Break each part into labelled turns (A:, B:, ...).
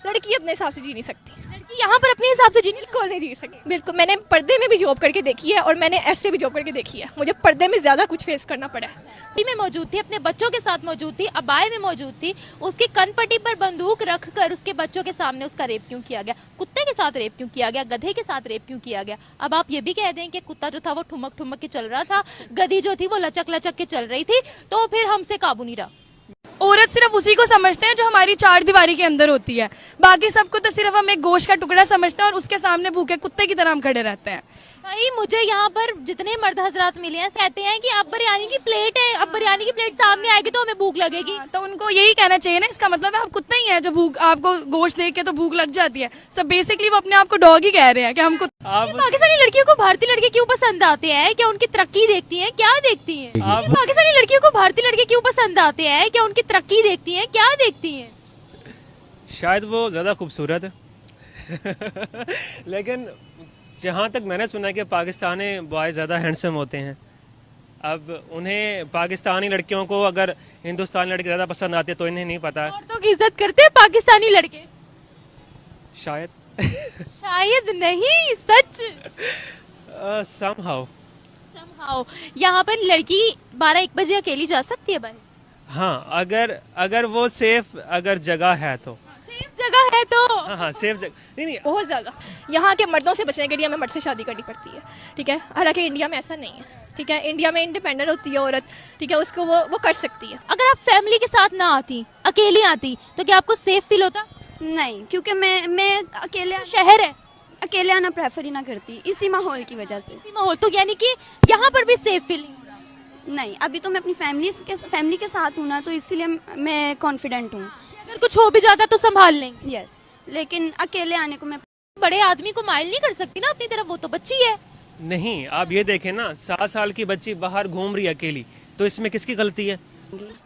A: लड़की अपने हिसाब से जी नहीं सकती,
B: लड़की यहाँ पर अपने हिसाब से जीने
A: बिल्कुल नहीं जी सकती। बिल्कुल, मैंने पर्दे में भी जॉब करके देखी है और मैंने ऐसे भी जॉब करके देखी है, मुझे पर्दे में ज़्यादा कुछ फेस करना पड़ा है।
B: में मौजूद थी, अपने बच्चों के साथ मौजूद थी, अबाए में मौजूद थी, उसकी कनपट्टी पर बंदूक रखकर उसके बच्चों के सामने उसका रेप क्यों किया गया? कुत्ते के साथ रेप क्यों किया गया? गधे के साथ रेप क्यों किया गया? अब आप ये भी कह दें कि कुत्ता जो था वो ठुमक ठुमक के चल रहा था, गधी जो थी वो लचक लचक के चल रही थी, तो फिर हमसे काबू नहीं रहा।
C: औरत सिर्फ उसी को समझते हैं जो हमारी चार दीवारी के अंदर होती है, बाकी सबको तो सिर्फ हम एक गोश्त का टुकड़ा समझते हैं और उसके सामने भूखे कुत्ते की तरह हम खड़े रहते हैं।
B: भाई मुझे यहाँ पर जितने मर्द हजरात मिले हैं कहते हैं कि अब बिरयानी की प्लेट है, अब बिरयानी की प्लेट सामने आएगी तो हमें भूख लगेगी।
C: तो उनको यही कहना चाहिए ना, इसका मतलब है आप कुत्ते ही हैं जो भूख, आपको गोश्त देख के तो भूख लग जाती है। सो बेसिकली वो अपने आप को डॉग ही कह रहे हैं कि हम
B: पाकिस्तानी लड़कियों को भारतीय लड़के क्यों पसंद आते हैं? क्या उनकी तरक्की देखती हैं? क्या देखती हैं? पाकिस्तानी लड़कियों को भारतीय लड़के क्यों पसंद आते हैं? क्या उनकी तरक्की देखती हैं? क्या देखती हैं?
D: शायद वो ज़्यादा खूबसूरत है लेकिन जहाँ तक मैंने सुना है कि पाकिस्तानी बॉय ज़्यादा हैंडसम होते हैं। अब उन्हें पाकिस्तानी लड़कियों को अगर हिंदुस्तानी लड़के ज़्यादा पसंद आते तो इन्हें नहीं पता है।
B: औरतों की इज्जत करते हैं पाकिस्तानी लड़के?
D: शायद
B: शायद नहीं, सच।
D: somehow
B: Somehow, यहाँ पर लड़की 12-1 बजे अकेली जा सकती है भाई?
D: हाँ, अगर वो सेफ अगर जगह है तो।
B: सेफ जगह है तो।
D: हाँ सेफ जगह नहीं
A: बहुत ज़्यादा। यहाँ के मर्दों से बचने के लिए हमें मर्द से शादी करनी पड़ती है, ठीक है। हालांकि इंडिया में ऐसा नहीं है, ठीक है। इंडिया में इंडिपेंडेंट होती है औरत, ठीक है, उसको वो कर सकती है।
B: अगर आप फैमिली के साथ ना आती, अकेली आती, तो क्या आपको सेफ फील होता?
E: नहीं, क्योंकि मैं अकेले
B: शहर है,
E: अकेले आना प्रेफर ही ना करती इसी माहौल की वजह से।
B: इसी माहौल, तो यानी कि यहाँ पर भी सेफ फील नहीं हो रहा।
E: नहीं, अभी तो मैं अपनी फैमिली के साथ हूँ ना, तो इसीलिए मैं कॉन्फिडेंट हूँ।
B: अगर कुछ हो भी जाता तो संभाल लेंगे।
E: यस, लेकिन अकेले आने को मैं
B: बड़े आदमी को माइल नहीं कर सकती ना अपनी तरफ, वो तो बच्ची है।
D: नहीं। आप ये देखें ना, 7 साल की बच्ची बाहर घूम रही है अकेली, तो इसमें किसकी गलती है?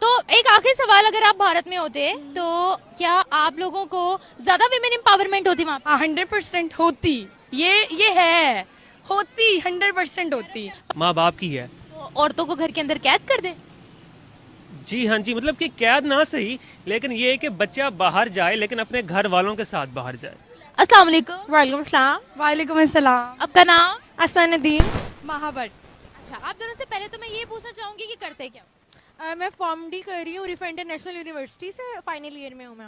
B: तो एक आखिरी सवाल, अगर आप भारत में होते तो क्या आप लोगों को ज्यादा विमेन एम्पावरमेंट होती वहाँ?
C: 100% होती, ये है, होती 100% होती।
D: माँ बाप की है।
B: तो औरतों को घर के अंदर कैद कर दें?
D: जी हाँ जी, मतलब कि कैद ना सही, लेकिन ये है कि बच्चा बाहर जाए लेकिन अपने घर वालों के साथ बाहर जाए।
B: अस्सलाम वालेकुम।
A: वालेकुम सलाम।
C: वालेकुम अस्सलाम।
B: आपका नाम?
A: असनुद्दीन
C: महाबट।
B: अच्छा, आप दोनों से पहले तो मैं ये पूछना चाहूंगी कि करते क्या?
A: मैं फॉर्म डी कर रही हूँ रिफा इंटरनेशनल यूनिवर्सिटी से, फाइनल ईयर में हूँ मैं।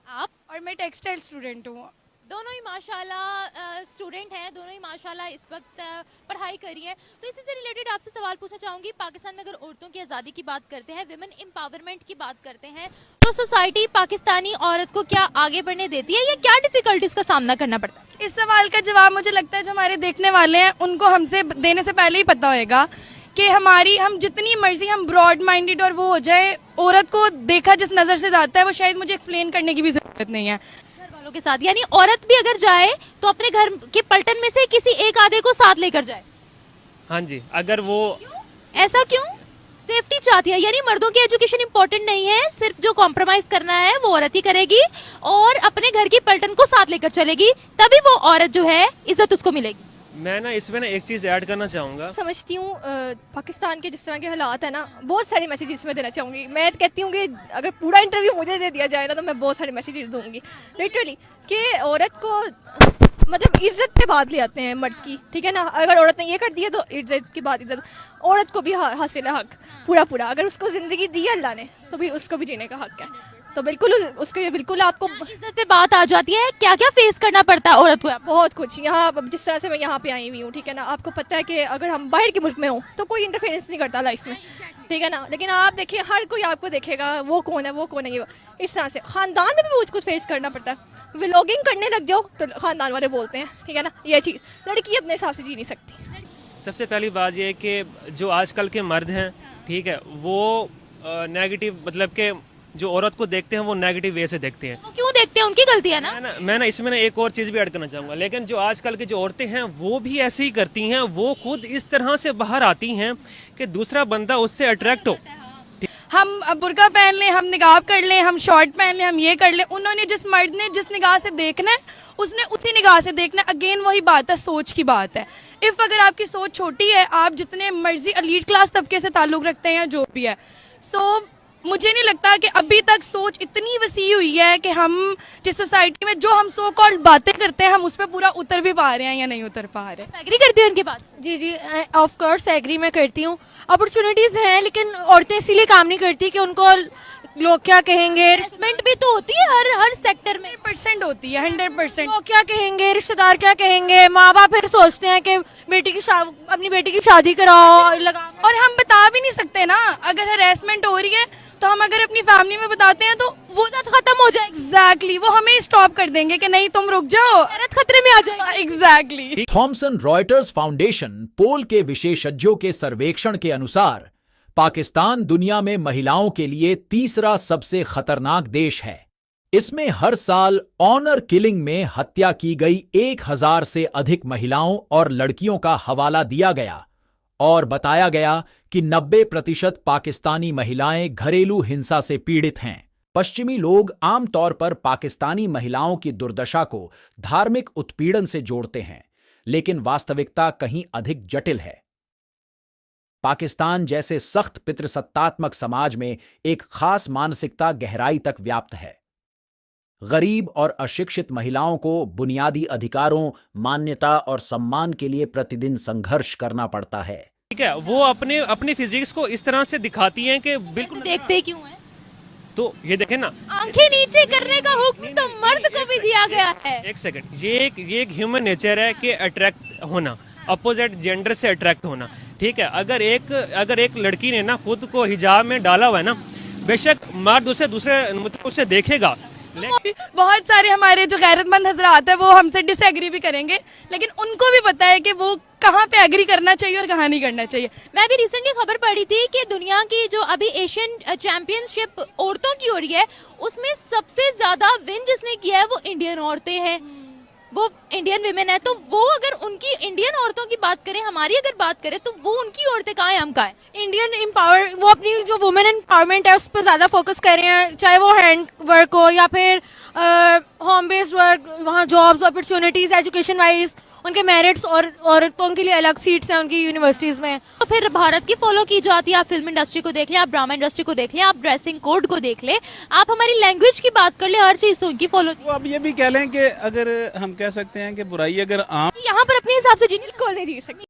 B: आप
C: और मैं टेक्सटाइल स्टूडेंट हूँ।
B: दोनों ही माशाल्लाह स्टूडेंट हैं, दोनों ही माशाल्लाह इस वक्त पढ़ाई कर रही हैं। तो इसी से रिलेटेड आपसे सवाल पूछना चाहूँगी, पाकिस्तान में अगर औरतों की आज़ादी की बात करते हैं, विमेन एम्पावरमेंट की बात करते हैं, तो सोसाइटी पाकिस्तानी औरत को क्या आगे बढ़ने देती है या क्या डिफिकल्टीज का सामना करना पड़ता है?
C: इस सवाल का जवाब मुझे लगता है जो हमारे देखने वाले हैं उनको हमसे देने से पहले ही पता होएगा कि हम जितनी मर्जी हम ब्रॉड माइंडेड और वो हो जाए, औरत को देखा जिस नज़र से जाता है वो शायद मुझे एक्सप्लेन करने की भी ज़रूरत नहीं है।
B: घर वालों के साथ, यानी औरत भी अगर जाए तो अपने घर के पलटन में से किसी एक आधे को साथ लेकर जाए।
D: हाँ जी, अगर वो
B: ऐसा क्यों? सेफ्टी चाहती है, यानी मर्दों की एजुकेशन इंपॉर्टेंट नहीं है, सिर्फ जो कॉम्प्रोमाइज करना है वो औरत ही करेगी और अपने घर की पलटन को साथ लेकर चलेगी, तभी वो औरत जो है इज्जत उसको मिलेगी।
D: मैं ना इसमें ना एक चीज़ ऐड करना चाहूँगा।
A: समझती हूँ पाकिस्तान के जिस तरह के हालात है ना, बहुत सारे मैसेजेस मैं देना चाहूँगी। मैं कहती हूँ कि अगर पूरा इंटरव्यू मुझे दे दिया जाए ना तो मैं बहुत सारे मैसेजेस दूंगी लिटरली, कि औरत को मतलब इज्जत पे बात ले आते हैं मर्द की, ठीक है ना। अगर औरत ने ये कर दिया तो इज्जत की बात, इज्जत औरत को भी हासिल है, हक पूरा। अगर उसको ज़िंदगी दी अल्लाह ने तो फिर उसको भी जीने का हक है। तो बिल्कुल उसके बिल्कुल आपको
B: इज्जत पे बात आ जाती है, क्या क्या फेस करना पड़ता है औरत को?
A: बहुत कुछ यहाँ, जिस तरह से मैं यहाँ पे आई हुई हूँ, ठीक है ना। आपको पता है कि अगर हम बाहर के मुल्क में हो तो कोई इंटरफेरेंस नहीं करता लाइफ में, ठीक है ना। लेकिन आप देखिए हर कोई आपको देखेगा वो कौन है ये इस तरह से। ख़ानदान में भी बहुत कुछ फेस करना पड़ता है। व्लॉगिंग करने लग जाओ तो ख़ानदान वाले बोलते हैं, ठीक है ना। ये चीज़ लड़की अपने हिसाब से जी नहीं सकती।
D: सबसे पहली बात ये है कि जो आजकल के मर्द हैं, ठीक है, वो नेगेटिव मतलब कि जो औरत को देखते हैं वो नेगेटिव वे से देखते हैं।
B: वो क्यों देखते हैं? उनकी गलती है ना।
D: मैं ना इसमें ना एक और चीज़ भी ऐड करना चाहूँगा, लेकिन जो आजकल की जो औरतें हैं वो भी ऐसे ही करती हैं। वो खुद इस तरह से बाहर आती हैं कि दूसरा बंदा उससे अट्रैक्ट हो।
C: हम बुर्का पहन लें, हम निकाब कर लें, हम शॉर्ट पहन लें, हम ये कर लें, उन्होंने जिस मर्द ने जिस निगाह से देखना है उसने उसी निगाह से देखना है। अगेन वही बात है, सोच की बात है। इफ़ अगर आपकी सोच छोटी है, आप जितने मर्जी एलीट क्लास तबके से ताल्लुक़ रखते हैं या जो भी है, सो मुझे नहीं लगता कि अभी तक सोच इतनी वसी हुई है कि हम जिस सोसाइटी में जो हम सो कॉल्ड बातें करते हैं हम उस पर पूरा उतर भी पा रहे हैं या नहीं उतर पा रहे हैं।
B: एग्री करते हैं उनके बात?
A: जी जी, ऑफ कोर्स एग्री मैं करती हूँ। अपॉर्चुनिटीज़ हैं लेकिन औरतें इसीलिए काम नहीं करती कि उनको लोग क्या कहेंगे,
B: हरासमेंट भी तो होती है हर सेक्टर में।
C: 100% होती है, 100%।
A: लोग क्या कहेंगे, रिश्तेदार क्या कहेंगे, माँ बाप फिर सोचते हैं कि अपनी बेटी की शादी कराओ लगा।
C: और हम बता भी नहीं सकते ना, अगर हरेसमेंट हो रही है तो हम अगर अपनी फैमिली में बताते हैं तो वो
B: खत्म हो जाएगी।
C: एग्जैक्टली, वो हमें स्टॉप कर देंगे कि नहीं तुम रुक जाओ,
B: औरत खतरे में आ जाएगी।
C: एग्जैक्टली।
F: थॉमसन रॉयटर्स फाउंडेशन पोल के विशेषज्ञों के सर्वेक्षण के अनुसार पाकिस्तान दुनिया में महिलाओं के लिए तीसरा सबसे खतरनाक देश है। इसमें हर साल ऑनर किलिंग में हत्या की गई 1000 से अधिक महिलाओं और लड़कियों का हवाला दिया गया और बताया गया कि 90% पाकिस्तानी महिलाएं घरेलू हिंसा से पीड़ित हैं। पश्चिमी लोग आमतौर पर पाकिस्तानी महिलाओं की दुर्दशा को धार्मिक उत्पीड़न से जोड़ते हैं, लेकिन वास्तविकता कहीं अधिक जटिल है। पाकिस्तान जैसे सख्त पितृसत्तात्मक समाज में एक खास मानसिकता गहराई तक व्याप्त है। गरीब और अशिक्षित महिलाओं को बुनियादी अधिकारों, मान्यता और सम्मान के लिए प्रतिदिन संघर्ष करना पड़ता है।
D: ठीक है, वो अपने फिजिक्स को इस तरह से दिखाती हैं कि बिल्कुल
B: देखते क्यों है?
D: तो ये देखें ना,
B: आंखें नीचे करने का हुक्म तो मर्द को भी दिया गया है।
D: एक सेकंड, ये एक ह्यूमन नेचर है कि अट्रैक्ट होना, अपोजिट जेंडर से अट्रैक्ट होना। ठीक है, अगर एक लड़की ने ना खुद को हिजाब में डाला हुआ है ना, बेशक मर्द उसे दूसरे मतलब उसे देखेगा।
C: बहुत सारे हमारे जो गैरतमंद हजरात है वो हमसे डिसएग्री भी करेंगे, लेकिन उनको भी पता है कि वो कहाँ पे एग्री करना चाहिए और कहाँ नहीं करना चाहिए।
B: मैं भी रिसेंटली खबर पढ़ी थी कि दुनिया की जो अभी एशियन चैंपियनशिप औरतों की हो रही है, उसमें सबसे ज्यादा विन जिसने किया है वो इंडियन औरतें हैं, वो इंडियन विमेन है। तो वो अगर उनकी इंडियन औरतों की बात करें, हमारी अगर बात करें, तो वो उनकी औरतें कहाँ हैं, हम कहाँ हैं?
A: इंडियन एम्पावर, वो अपनी जो वुमेन एम्पावरमेंट है उस पर ज़्यादा फोकस कर रहे हैं, चाहे वो हैंड वर्क हो या फिर होम बेस्ड वर्क, वहाँ जॉब्स अपॉर्चुनिटीज़ एजुकेशन वाइज, उनके मेरिट्स और औरतों के लिए अलग सीट्स हैं उनकी यूनिवर्सिटीज़ में।
B: तो फिर भारत की फॉलो की जाती है। आप फिल्म इंडस्ट्री को देख लें, आप ड्रामा इंडस्ट्री को देख लें, आप ड्रेसिंग कोड को देख लें, आप हमारी लैंग्वेज की बात कर लें, हर चीज़ तो उनकी फॉलो।
G: वो अब ये भी कह लें कि अगर हम कह सकते हैं कि बुराई अगर आम
B: यहाँ पर अपने हिसाब से जीने
A: बिल्कुल नहीं जी सकती।